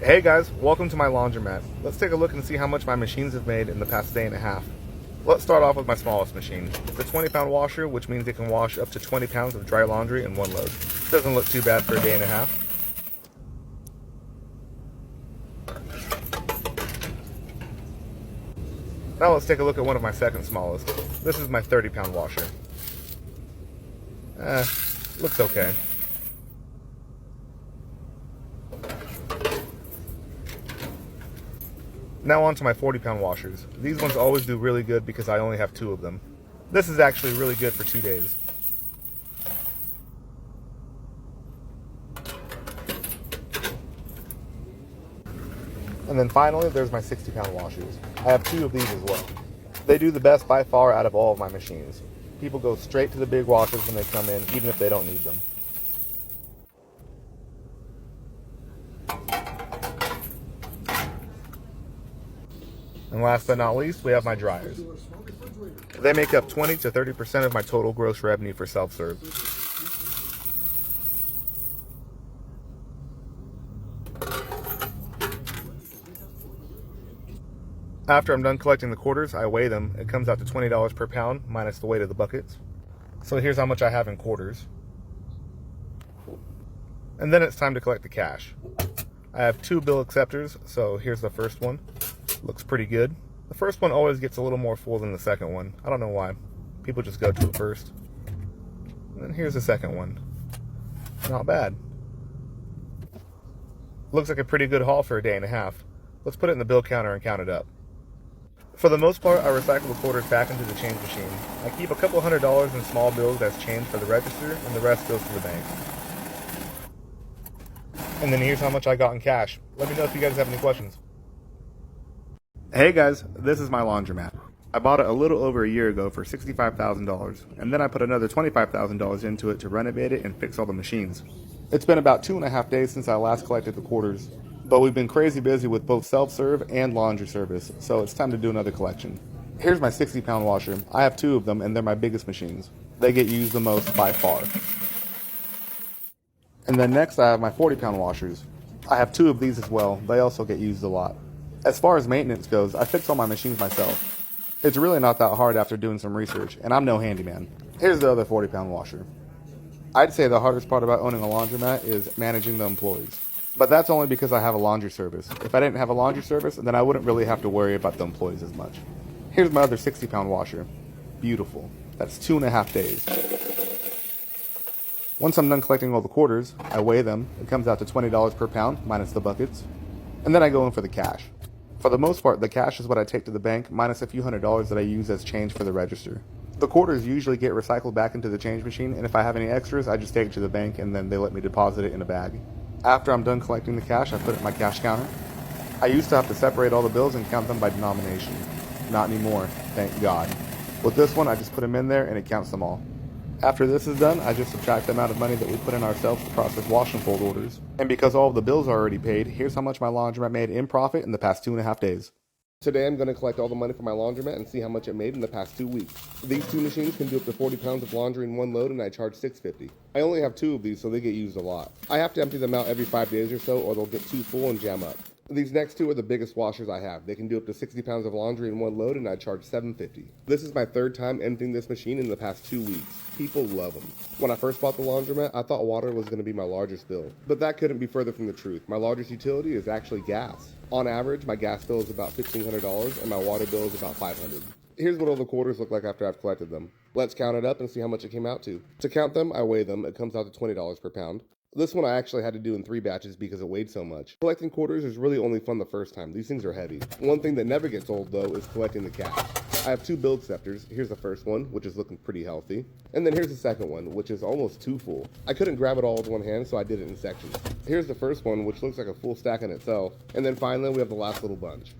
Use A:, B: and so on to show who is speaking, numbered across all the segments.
A: Hey guys, welcome to my laundromat. Let's take a look and see how much my machines have made in the past day and a half. Let's start off with my smallest machine. It's a 20-pound washer, which means it can wash up to 20 pounds of dry laundry in one load. Doesn't look too bad for a day and a half. Now let's take a look at one of my second smallest. This is my 30-pound washer. Looks okay. Now on to my 40-pound washers. These ones always do really good because I only have two of them. This is actually really good for 2 days. And then finally, there's my 60-pound washers. I have two of these as well. They do the best by far out of all of my machines. People go straight to the big washers when they come in, even if they don't need them. And last but not least, we have my dryers. They make up 20 to 30% of my total gross revenue for self-serve. After I'm done collecting the quarters, I weigh them. It comes out to $20 per pound, minus the weight of the buckets. So here's how much I have in quarters. And then it's time to collect the cash. I have two bill acceptors, so here's the first one. Looks pretty good. The first one always gets a little more full than the second one. I don't know why. People just go to it first. And then here's the second one. Not bad. Looks like a pretty good haul for a day and a half. Let's put it in the bill counter and count it up. For the most part, I recycle the quarters back into the change machine. I keep a couple $100s in small bills as change for the register, and the rest goes to the bank. And then here's how much I got in cash. Let me know if you guys have any questions. Hey guys, this is my laundromat. I bought it a little over a year ago for $65,000, and then I put another $25,000 into it to renovate it and fix all the machines. It's been about 2.5 days since I last collected the quarters, but we've been crazy busy with both self-serve and laundry service, so it's time to do another collection. Here's my 60-pound washer. I have two of them, and they're my biggest machines. They get used the most by far. And then next I have my 40-pound washers. I have two of these as well. They also get used a lot. As far as maintenance goes, I fix all my machines myself. It's really not that hard after doing some research, and I'm no handyman. Here's the other 40-pound washer. I'd say the hardest part about owning a laundromat is managing the employees. But that's only because I have a laundry service. If I didn't have a laundry service, then I wouldn't really have to worry about the employees as much. Here's my other 60-pound washer. Beautiful. That's 2.5 days. Once I'm done collecting all the quarters, I weigh them. It comes out to $20 per pound, minus the buckets. And then I go in for the cash. For the most part, the cash is what I take to the bank, minus a few $100s that I use as change for the register. The quarters usually get recycled back into the change machine, and if I have any extras, I just take it to the bank and then they let me deposit it in a bag. After I'm done collecting the cash, I put it in my cash counter. I used to have to separate all the bills and count them by denomination. Not anymore, thank God. With this one, I just put them in there and it counts them all. After this is done, I just subtract the amount of money that we put in ourselves to process wash and fold orders. And because all of the bills are already paid, here's how much my laundromat made in profit in the past 2.5 days. Today I'm going to collect all the money from my laundromat and see how much it made in the past 2 weeks. These two machines can do up to 40 pounds of laundry in one load, and I charge $6.50. I only have two of these, so they get used a lot. I have to empty them out every 5 days or so, or they'll get too full and jam up. These next two are the biggest washers I have. They can do up to 60 pounds of laundry in one load, and I charge $7.50. This is my third time emptying this machine in the past 2 weeks. People love them. When I first bought the laundromat, I thought water was going to be my largest bill. But that couldn't be further from the truth. My largest utility is actually gas. On average, my gas bill is about $1,500, and my water bill is about $500. Here's what all the quarters look like after I've collected them. Let's count it up and see how much it came out to. To count them, I weigh them. It comes out to $20 per pound. This one I actually had to do in 3 batches because it weighed so much. Collecting quarters is really only fun the first time. These things are heavy. One thing that never gets old though is collecting the cash. I have two bill acceptors. Here's the first one, which is looking pretty healthy. And then here's the second one, which is almost too full. I couldn't grab it all with one hand, so I did it in sections. Here's the first one, which looks like a full stack in itself. And then finally, we have the last little bunch.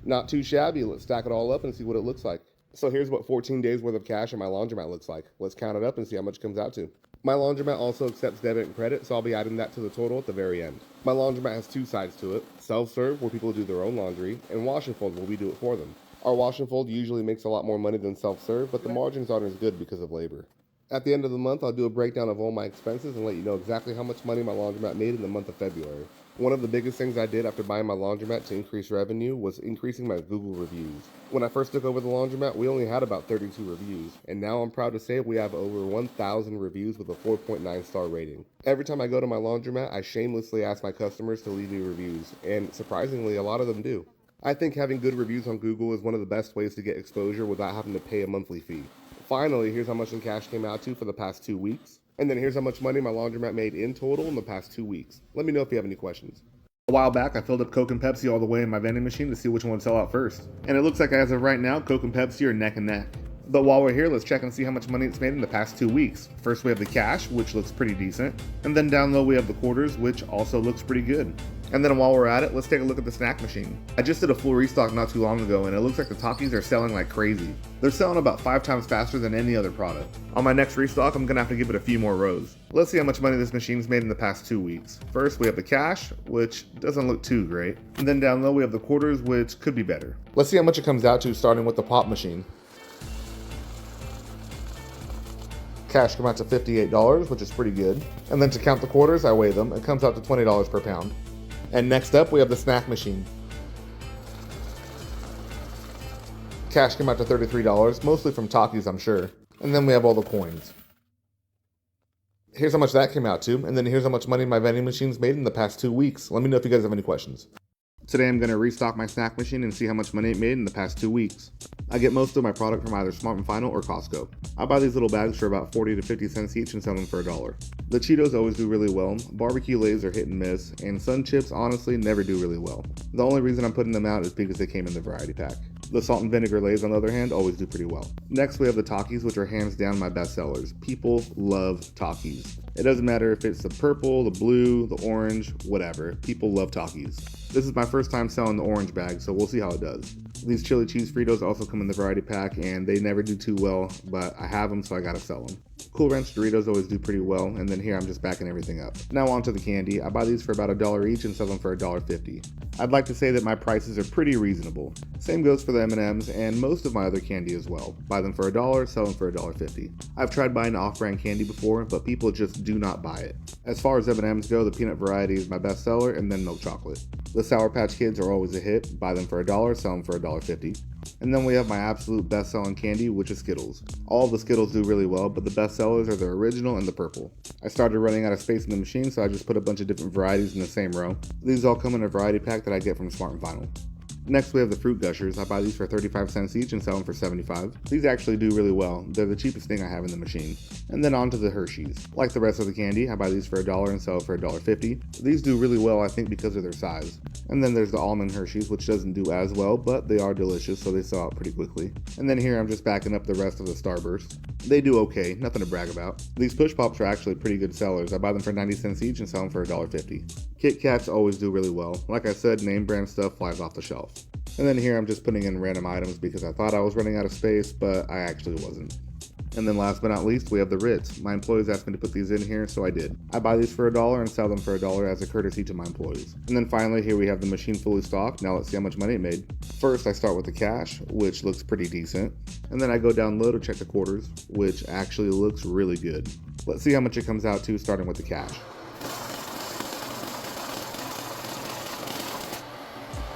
A: Not too shabby. Let's stack it all up and see what it looks like. So here's what 14 days worth of cash in my laundromat looks like. Let's count it up and see how much it comes out to. My laundromat also accepts debit and credit, so I'll be adding that to the total at the very end. My laundromat has two sides to it: self-serve, where people do their own laundry, and wash and fold, where we do it for them. Our wash and fold usually makes a lot more money than self-serve, but the margins aren't as good because of labor. At the end of the month, I'll do a breakdown of all my expenses and let you know exactly how much money my laundromat made in the month of February. One of the biggest things I did after buying my laundromat to increase revenue was increasing my Google reviews. When I first took over the laundromat, we only had about 32 reviews, and now I'm proud to say we have over 1,000 reviews with a 4.9 star rating. Every time I go to my laundromat, I shamelessly ask my customers to leave me reviews, and surprisingly, a lot of them do. I think having good reviews on Google is one of the best ways to get exposure without having to pay a monthly fee. Finally, here's how much in cash came out to for the past 2 weeks. And then here's how much money my laundromat made in total in the past 2 weeks. Let me know if you have any questions. A while back, I filled up Coke and Pepsi all the way in my vending machine to see which one would sell out first. And it looks like as of right now, Coke and Pepsi are neck and neck. But while we're here, let's check and see how much money it's made in the past 2 weeks. First, we have the cash, which looks pretty decent. And then down low, we have the quarters, which also looks pretty good. And then while we're at it, let's take a look at the snack machine. I just did a full restock not too long ago, and it looks like the Takis are selling like crazy. They're selling about 5 times faster than any other product. On my next restock, I'm gonna have to give it a few more rows. Let's see how much money this machine's made in the past 2 weeks. First, we have the cash, which doesn't look too great. And then down low, we have the quarters, which could be better. Let's see how much it comes out to, starting with the pop machine. Cash comes out to $58, which is pretty good. And then to count the quarters, I weigh them. It comes out to $20 per pound. And next up, we have the snack machine. Cash came out to $33, mostly from Takis, I'm sure. And then we have all the coins. Here's how much that came out to, and then here's how much money my vending machine's made in the past 2 weeks. Let me know if you guys have any questions. Today I'm going to restock my snack machine and see how much money it made in the past 2 weeks. I get most of my product from either Smart & Final or Costco. I buy these little bags for about 40 to 50 cents each and sell them for $1. The Cheetos always do really well, barbecue Lays are hit and miss, and Sun Chips honestly never do really well. The only reason I'm putting them out is because they came in the variety pack. The salt and vinegar Lays, on the other hand, always do pretty well. Next, we have the Takis, which are hands down my best sellers. People love Takis. It doesn't matter if it's the purple, the blue, the orange, whatever. People love Takis. This is my first time selling the orange bag, so we'll see how it does. These chili cheese Fritos also come in the variety pack, and they never do too well, but I have them, so I gotta sell them. Cool Ranch Doritos always do pretty well, and then here I'm just backing everything up. Now on to the candy. I buy these for about $1 each and sell them for $1.50. I'd like to say that my prices are pretty reasonable. Same goes for the M&Ms and most of my other candy as well. Buy them for $1, sell them for $1.50. I've tried buying off-brand candy before, but people just do not buy it. As far as M&Ms go, the peanut variety is my best seller, and then milk chocolate. The Sour Patch Kids are always a hit. Buy them for $1, sell them for $1.50. And then we have my absolute best-selling candy, which is Skittles. All of the Skittles do really well, but the best sellers are the original and the purple. I started running out of space in the machine, so I just put a bunch of different varieties in the same row. These all come in a variety pack that I get from Smart & Final. Next, we have the Fruit Gushers. I buy these for 35 cents each and sell them for 75. These actually do really well. They're the cheapest thing I have in the machine. And then on to the Hershey's. Like the rest of the candy, I buy these for $1 and sell it for $1.50. These do really well, I think, because of their size. And then there's the Almond Hershey's, which doesn't do as well, but they are delicious, so they sell out pretty quickly. And then here I'm just backing up the rest of the Starburst. They do okay, nothing to brag about. These Push Pops are actually pretty good sellers. I buy them for 90 cents each and sell them for $1.50. Kit Kats always do really well. Like I said, name brand stuff flies off the shelf. And then here I'm just putting in random items because I thought I was running out of space, but I actually wasn't. And then last but not least, we have the Ritz. My employees asked me to put these in here, so I did. I buy these for $1 and sell them for $1 as a courtesy to my employees. And then finally, here we have the machine fully stocked. Now let's see how much money it made. First, I start with the cash, which looks pretty decent. And then I go down low to check the quarters, which actually looks really good. Let's see how much it comes out to, starting with the cash.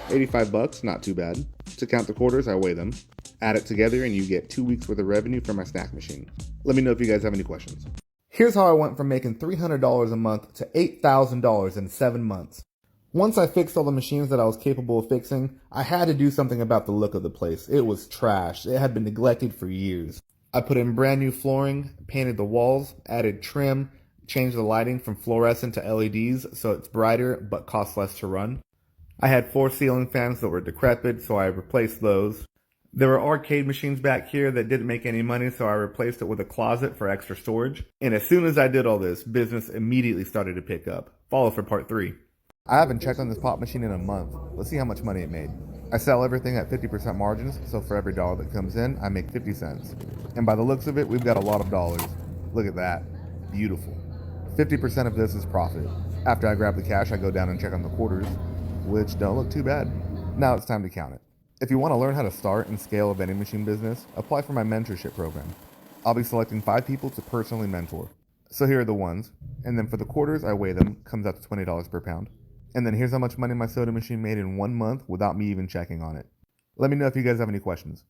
A: $85, not too bad. To count the quarters, I weigh them. Add it together and you get 2 weeks worth of revenue from my snack machine. Let me know if you guys have any questions. Here's how I went from making $300 a month to $8,000 in 7 months. Once I fixed all the machines that I was capable of fixing, I had to do something about the look of the place. It was trash. It had been neglected for years. I put in brand new flooring, painted the walls, added trim, changed the lighting from fluorescent to LEDs so it's brighter but costs less to run. I had 4 ceiling fans that were decrepit, so I replaced those. There were arcade machines back here that didn't make any money, so I replaced it with a closet for extra storage. And as soon as I did all this, business immediately started to pick up. Follow for part 3. I haven't checked on this pop machine in a month. Let's see how much money it made. I sell everything at 50% margins, so for every dollar that comes in, I make 50 cents. And by the looks of it, we've got a lot of dollars. Look at that. Beautiful. 50% of this is profit. After I grab the cash, I go down and check on the quarters, which don't look too bad. Now it's time to count it. If you want to learn how to start and scale a vending machine business, apply for my mentorship program. I'll be selecting 5 people to personally mentor. So here are the ones. And then for the quarters, I weigh them. Comes out to $20 per pound. And then here's how much money my soda machine made in 1 month without me even checking on it. Let me know if you guys have any questions.